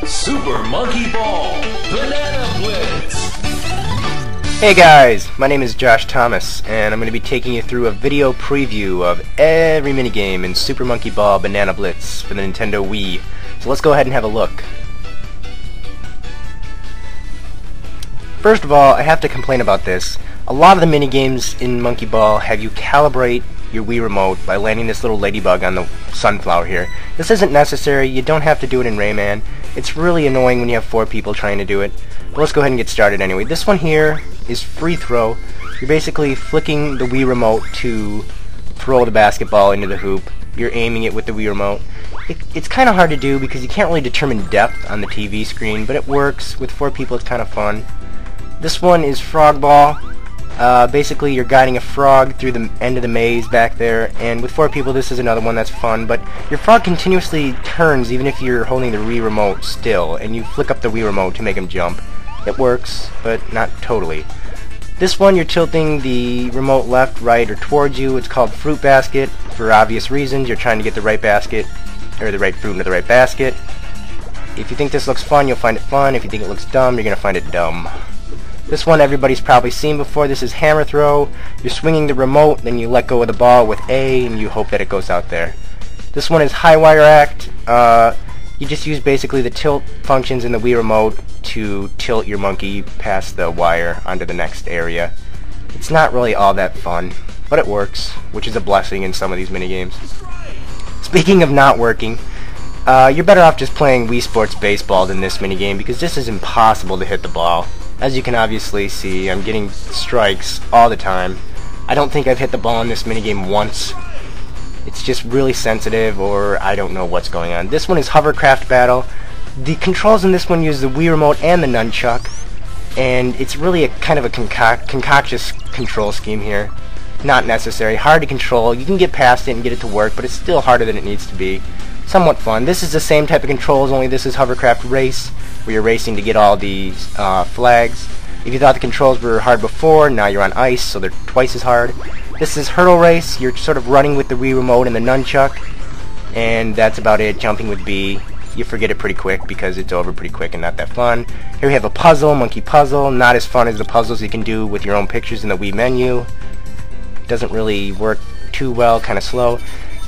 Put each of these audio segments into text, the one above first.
Super Monkey Ball Banana Blitz. Hey guys, my name is Josh Thomas, and I'm going to be taking you through a video preview of every minigame in Super Monkey Ball Banana Blitz for the Nintendo Wii. So let's go ahead and have a look. First of all, I have to complain about this. A lot of the minigames in Monkey Ball have you calibrate your Wii remote by landing this little ladybug on the sunflower here. This isn't necessary. You don't have to do it in Rayman. It's really annoying when you have 4 people trying to do it. But let's go ahead and get started anyway. This one here is free throw. You're basically flicking the Wii remote to throw the basketball into the hoop. You're aiming it with the Wii remote. It's kind of hard to do because you can't really determine depth on the TV screen, but it works. With 4 people it's kind of fun. This one is frog ball. Basically you're guiding a frog through the end of the maze back there, and with 4 people this is another one that's fun, but your frog continuously turns even if you're holding the Wii remote still, and you flick up the Wii remote to make him jump. It works, but not totally. This one you're tilting the remote left, right, or towards you. It's called Fruit Basket for obvious reasons. You're trying to get the right basket, or the right fruit into the right basket. If you think this looks fun, you'll find it fun. If you think it looks dumb, you're going to find it dumb. This one everybody's probably seen before. This is hammer throw. You're swinging the remote, then you let go of the ball with A, and you hope that it goes out there. This one is high wire act. You just use basically the tilt functions in the Wii remote to tilt your monkey past the wire onto the next area. It's not really all that fun, but it works, which is a blessing in some of these minigames. Speaking of not working, you're better off just playing Wii Sports Baseball than this minigame, because this is impossible to hit the ball. As you can obviously see, I'm getting strikes all the time. I don't think I've hit the ball in this minigame once. It's just really sensitive, or I don't know what's going on. This one is Hovercraft Battle. The controls in this one use the Wii Remote and the Nunchuck, and it's really a kind of a concoctious control scheme here. Not necessary. Hard to control. You can get past it and get it to work, but it's still harder than it needs to be. Somewhat fun. This is the same type of controls, only this is Hovercraft Race, where you're racing to get all these flags. If you thought the controls were hard before, now you're on ice, so they're twice as hard. This is Hurdle Race. You're sort of running with the Wii Remote and the Nunchuck, and that's about it. Jumping with B. You forget it pretty quick because it's over pretty quick and not that fun. Here we have a puzzle, Monkey Puzzle. Not as fun as the puzzles you can do with your own pictures in the Wii menu. Doesn't really work too well, kind of slow.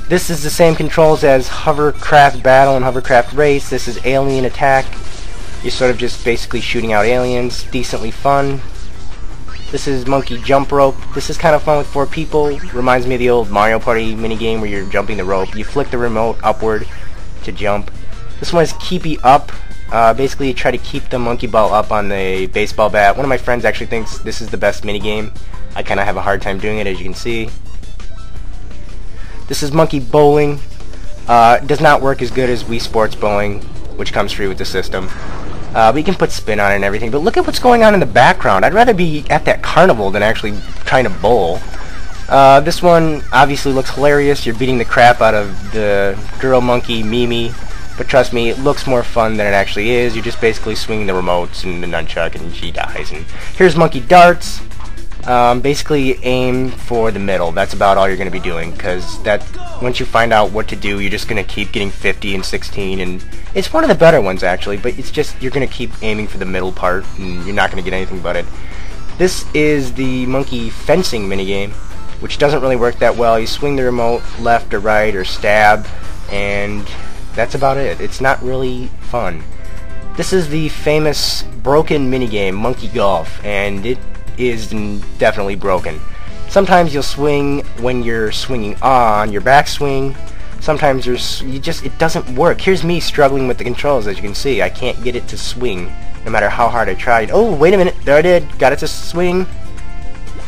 This is the same controls as Hovercraft Battle and Hovercraft Race. This is Alien Attack. You're sort of just basically shooting out aliens. Decently fun. This is Monkey Jump Rope. This is kind of fun with 4 people. Reminds me of the old Mario Party minigame where you're jumping the rope. You flick the remote upward to jump. This one is Keepy Up. Basically you try to keep the monkey ball up on the baseball bat. One of my friends actually thinks this is the best minigame. I kind of have a hard time doing it, as you can see. This is Monkey Bowling. It does not work as good as Wii Sports Bowling, which comes free with the system. But you can put spin on it and everything. But look at what's going on in the background. I'd rather be at that carnival than actually trying to bowl. This one obviously looks hilarious. You're beating the crap out of the girl monkey, Mimi. But trust me, it looks more fun than it actually is. You're just basically swinging the remotes and the nunchuck and she dies. And here's Monkey Darts. Basically aim for the middle. That's about all you're going to be doing, because once you find out what to do, you're just going to keep getting 50 and 16, and it's one of the better ones actually, but it's just you're going to keep aiming for the middle part and you're not going to get anything but it. This is the Monkey Fencing minigame, which doesn't really work that well. You swing the remote left or right or stab, and that's about it. It's not really fun. This is the famous broken minigame, Monkey Golf, and it is definitely broken. Sometimes you'll swing when you're swinging on your backswing. Sometimes it doesn't work. Here's me struggling with the controls, as you can see. I can't get it to swing, no matter how hard I tried. Oh, wait a minute. There I did. Got it to swing.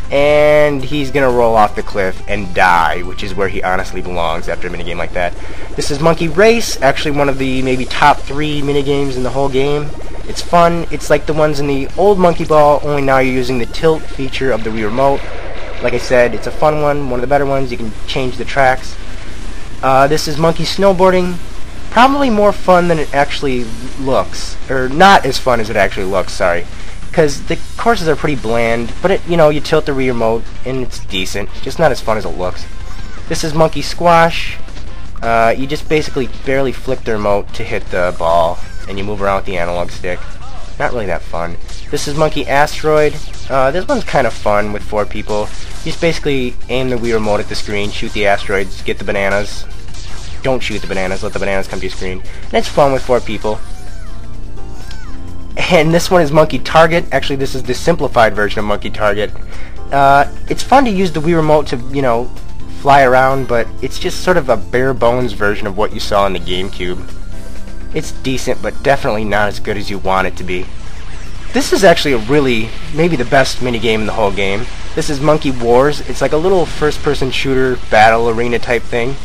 And he's gonna roll off the cliff and die, which is where he honestly belongs after a minigame like that. This is Monkey Race, actually one of the maybe top 3 minigames in the whole game. It's fun. It's like the ones in the old Monkey Ball, only now you're using the tilt feature of the Wii Remote. Like I said, it's a fun one of the better ones. You can change the tracks. This is Monkey Snowboarding. Probably more fun than it actually looks. Or not as fun as it actually looks, sorry. Because the courses are pretty bland, but you tilt the Wii Remote, and it's decent. Just not as fun as it looks. This is Monkey Squash. You just basically barely flick the remote to hit the ball. and you move around with the analog stick. Not really that fun. This is Monkey Asteroid. This one's kind of fun with 4 people. You just basically aim the Wii Remote at the screen, shoot the asteroids, get the bananas. Don't shoot the bananas, let the bananas come to your screen. And it's fun with 4 people. And this one is Monkey Target. Actually, this is the simplified version of Monkey Target. It's fun to use the Wii Remote to, you know, fly around, but it's just sort of a bare bones version of what you saw in the GameCube. It's decent, but definitely not as good as you want it to be. This is actually a really, maybe the best minigame in the whole game. This is Monkey Wars. It's like a little first-person shooter battle arena type thing.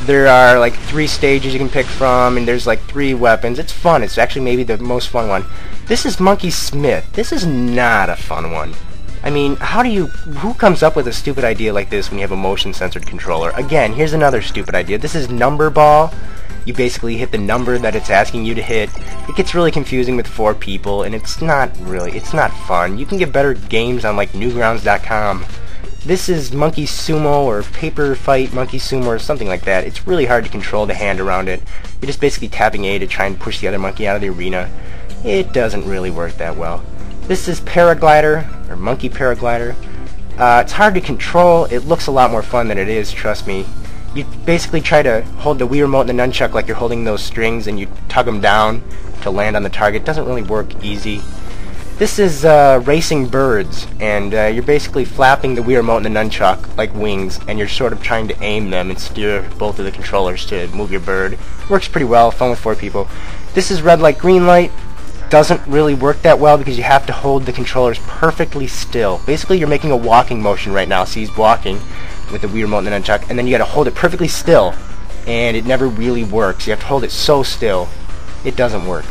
There are like 3 stages you can pick from, and there's like 3 weapons. It's fun. It's actually maybe the most fun one. This is Monkey Smith. This is not a fun one. I mean, who comes up with a stupid idea like this when you have a motion-censored controller? Again, here's another stupid idea. This is Number Ball. You basically hit the number that it's asking you to hit. It gets really confusing with 4 people, and it's not fun. You can get better games on like Newgrounds.com. This is Monkey Sumo or Paper Fight Monkey Sumo or something like that. It's really hard to control the hand around it. You're just basically tapping A to try and push the other monkey out of the arena. It doesn't really work that well. This is Paraglider, or Monkey Paraglider. It's hard to control. It looks a lot more fun than it is, trust me. You basically try to hold the Wii Remote and the nunchuck like you're holding those strings, and you tug them down to land on the target. It doesn't really work easy. This is Racing Birds, and you're basically flapping the Wii Remote and the nunchuck like wings, and you're sort of trying to aim them and steer both of the controllers to move your bird. Works pretty well, fun with 4 people. This is Red Light, Green Light. Doesn't really work that well because you have to hold the controllers perfectly still. Basically, you're making a walking motion right now. See, he's walking with the Wii Remote and the nunchuck, and then you gotta hold it perfectly still, and it never really works. You have to hold it so still. It doesn't work.